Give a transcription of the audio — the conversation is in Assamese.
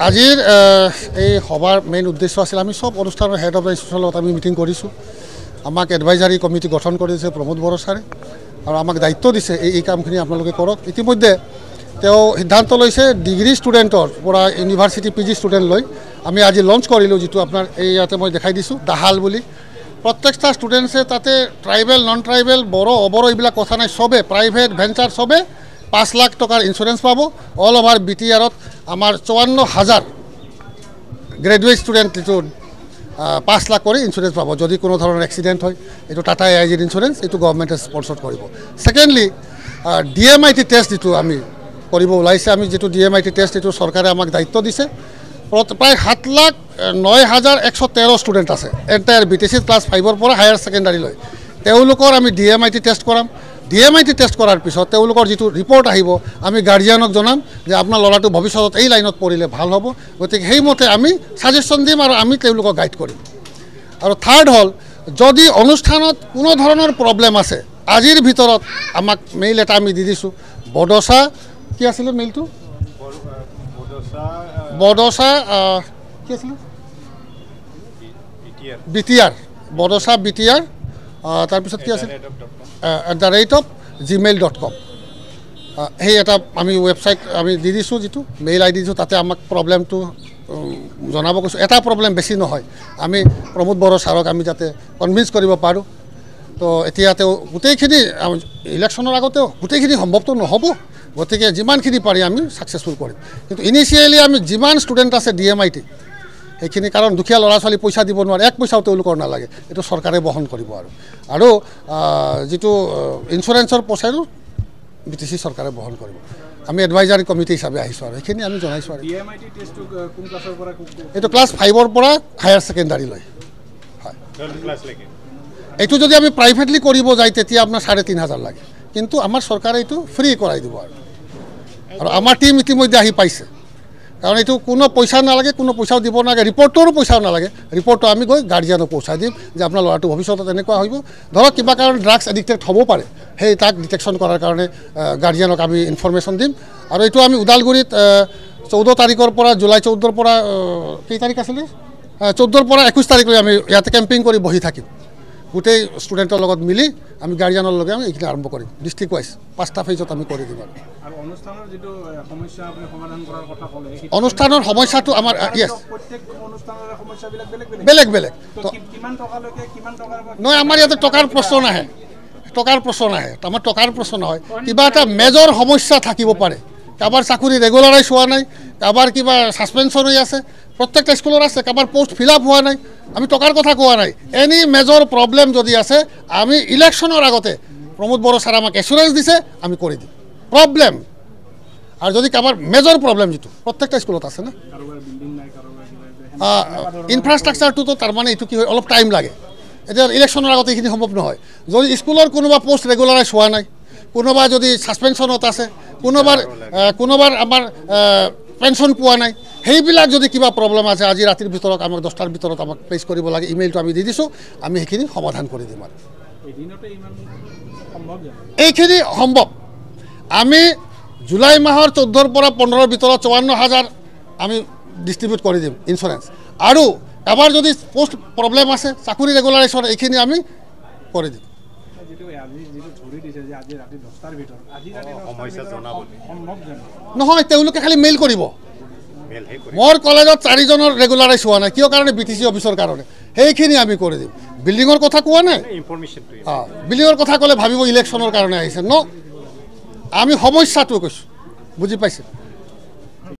আজিৰ এই সভাৰ মেইন উদ্দেশ্য আছিল আমি সব অনুষ্ঠানৰ হেড অফ দ্য ইনষ্টিটিউশ্যনৰ লগত আমি মিটিং কৰিছোঁ। আমাক এডভাইজাৰী কমিটি গঠন কৰি দিছে প্ৰমোদ বড়ো ছাৰে আৰু আমাক দায়িত্ব দিছে এই কামখিনি আপোনালোকে কৰক। ইতিমধ্যে তেওঁ সিদ্ধান্ত লৈছে ডিগ্ৰী ষ্টুডেণ্টৰ পৰা ইউনিভাৰ্চিটি PG ষ্টুডেণ্ট লৈ আমি আজি লঞ্চ কৰিলোঁ, যিটো আপোনাৰ এই ইয়াতে মই দেখাই দিছোঁ দাহাল বুলি। প্ৰত্যেকটা ষ্টুডেণ্টছে তাতে ট্ৰাইবেল নন ট্ৰাইবেল বড়ো অবড়ো এইবিলাক কথা নাই, চবে প্ৰাইভেট ভেঞ্চাৰ চবে 5 লাখ টকাৰ ইঞ্চুৰেঞ্চ পাব। অল অভাৰ BTRত আমাৰ 54,000 গ্ৰেজুৱেট ষ্টুডেণ্ট এইটো 5 লাখ কৰি ইঞ্চুৰেঞ্চ পাব যদি কোনো ধৰণৰ এক্সিডেণ্ট হয়। এইটো টাটা AIGৰ ইঞ্চুৰেঞ্চ, এইটো গভৰ্ণমেণ্টে স্পনচৰ কৰিব। ছেকেণ্ডলি DMIT টেষ্ট যিটো আমি কৰিব ওলাইছে, আমি যিটো DMIT টেষ্ট এইটো চৰকাৰে আমাক দায়িত্ব দিছে। প্ৰায় 7,09,113 ষ্টুডেণ্ট আছে এণ্টায়াৰ BTC ক্লাছ 5ৰ পৰা হায়াৰ ছেকেণ্ডাৰীলৈ। তেওঁলোকৰ আমি DMIT টেষ্ট কৰাম। DMIT টেষ্ট কৰাৰ পিছত তেওঁলোকৰ যিটো ৰিপৰ্ট আহিব আমি গাৰ্জিয়ানক জনাম যে আপোনাৰ ল'ৰাটো ভৱিষ্যতত এই লাইনত পঢ়িলে ভাল হ'ব। গতিকে সেইমতে আমি ছাজেশ্যন দিম আৰু আমি তেওঁলোকক গাইড কৰিম। আৰু থাৰ্ড হ'ল, যদি অনুষ্ঠানত কোনো ধৰণৰ প্ৰব্লেম আছে আজিৰ ভিতৰত আমাক মেইল এটা আমি দি দিছোঁ। বডোচা কি আছিলে মেইলটো? বডোচা কি আছিলে? BTR বডোচা BTR তাৰপিছত কি আছিল @gmail.com সেই এটা আমি ৱেবছাইট আমি দি দিছোঁ, যিটো মেইল ID দিছোঁ। তাতে আমাক প্ৰব্লেমটো জনাব কৈছোঁ। এটা প্ৰব্লেম বেছি নহয়, আমি প্ৰমোদ বড়ো ছাৰক আমি যাতে কনভিন্স কৰিব পাৰোঁ। তো এতিয়া তেওঁ গোটেইখিনি ইলেকশ্যনৰ আগতেও গোটেইখিনি সম্ভৱটো নহ'ব, গতিকে যিমানখিনি পাৰি আমি ছাকচেছফুল কৰিম। কিন্তু ইনিচিয়েলি আমি যিমান ষ্টুডেণ্ট আছে DMIT সেইখিনি, কাৰণ দুখীয়া ল'ৰা ছোৱালী পইচা দিব নোৱাৰে, 1 পইচাও তেওঁলোকৰ নালাগে, এইটো চৰকাৰে বহন কৰিব। আৰু যিটো ইঞ্চুৰেঞ্চৰ পইচাটো BTC চৰকাৰে বহন কৰিব। আমি এডভাইজাৰী কমিটি হিচাপে আহিছোঁ আৰু সেইখিনি আমি জনাইছোঁ। আৰু এইটো ক্লাছ 5ৰ পৰা হায়াৰ ছেকেণ্ডাৰীলৈ হয়। এইটো যদি আমি প্ৰাইভেটলি কৰিব যাই তেতিয়া আপোনাৰ 3,500 লাগে, কিন্তু আমাৰ চৰকাৰে এইটো ফ্ৰী কৰাই দিব। আৰু আমাৰ টীম ইতিমধ্যে আহি পাইছে, কাৰণ এইটো কোনো পইচা নালাগে, কোনো পইচাও দিব নালাগে, ৰিপৰ্টৰো পইচাও নালাগে। ৰিপৰ্টটো আমি গৈ গাৰ্জিয়ানক পहुঁচাই দিম যে আপোনাৰ ল'ৰাটো ভৱিষ্যতত এনেকুৱা হ'ব। ধৰক কিবা কাৰণ ড্ৰাগছ এডিক্টেড হ'ব পাৰে, সেই তাক ডিটেকশ্যন কৰাৰ কাৰণে গাৰ্জিয়ানক আমি ইনফৰমেশ্যন দিম। আৰু এইটো আমি ওদালগুৰিত 14 তাৰিখৰ পৰা জুলাই 14ৰ পৰা কেই তাৰিখ আছিলে 14ৰ পৰা 21 তাৰিখলৈ আমি ইয়াতে কেম্পিং কৰি বহি থাকিম। গোটেই ষ্টুডেণ্টৰ লগত মিলি আমি গাৰ্জিয়ানৰ লগে আমি এইখিনি আৰম্ভ কৰিম। ডিষ্ট্ৰিক্ট ৱাইজ 5টা ফেজত আমি কৰি দিম। আৰু অনুষ্ঠানৰ সমস্যাটো আমাৰ বেলেগ বেলেগ নহয়। আমাৰ ইয়াতে টকাৰ প্ৰশ্ন নাহে, আমাৰ টকাৰ প্ৰশ্ন নহয়। কিবা এটা মেজৰ সমস্যা থাকিব পাৰে, কাৰোবাৰ চাকৰি ৰেগুলাৰাইজ হোৱা নাই, কাৰোবাৰ কিবা ছাছপেনশ্যন হৈ আছে, প্ৰত্যেকটা স্কুলৰ আছে, কাৰোবাৰ পোষ্ট ফিল আপ হোৱা নাই। আমি টকাৰ কথা কোৱা নাই। এনি মেজৰ প্ৰব্লেম যদি আছে আমি ইলেকশ্যনৰ আগতে প্ৰমোদ বড়ো ছাৰে আমাক এচুৰেঞ্চ দিছে, আমি কৰি দিম প্ৰব্লেম। আৰু যদি কাৰোবাৰ মেজৰ প্ৰব্লেম যিটো প্ৰত্যেকটা স্কুলত আছে না, ইনফ্ৰাষ্ট্ৰাকচাৰটোতো তাৰমানে এইটো কি হয়, অলপ টাইম লাগে। এতিয়া ইলেকশ্যনৰ আগতে এইখিনি সম্ভৱ নহয়। যদি স্কুলৰ কোনোবা পোষ্ট ৰেগুলাৰাইজ হোৱা নাই, কোনোবা যদি ছাছপেনশ্যনত আছে, কোনোবাৰ আমাৰ পেঞ্চন পোৱা নাই, সেইবিলাক যদি কিবা প্ৰব্লেম আছে আজি ৰাতিৰ ভিতৰত আমাক 10টাৰ ভিতৰত আমাক প্লেচ কৰিব লাগে। ইমেইলটো আমি দি দিছোঁ, আমি সেইখিনি সমাধান কৰি দিম। আৰু এইখিনি সম্ভৱ। আমি জুলাই মাহৰ 14ৰ পৰা 15ৰ ভিতৰত 54,000 আমি ডিষ্ট্ৰিবিউট কৰি দিম ইঞ্চুৰেঞ্চ। আৰু কাৰোবাৰ যদি পোষ্ট প্ৰব্লেম আছে, চাকৰি ৰেগুলাৰাইজৰ, এইখিনি আমি কৰি দিম। নহয়, তেওঁলোকে খালি মেইল কৰিব। মোৰ কলেজত 4জনৰ ৰেগুলাৰাইজ হোৱা নাই, কিয় কাৰণে? BTC অফিচৰ কাৰণে। সেইখিনি আমি কৰি দিম। বিল্ডিঙৰ কথা কোৱা নাই, বিল্ডিঙৰ কথা ক'লে ভাবিব ইলেকশ্যনৰ কাৰণে আহিছে। আমি সমস্যাটো কৈছোঁ, বুজি পাইছে?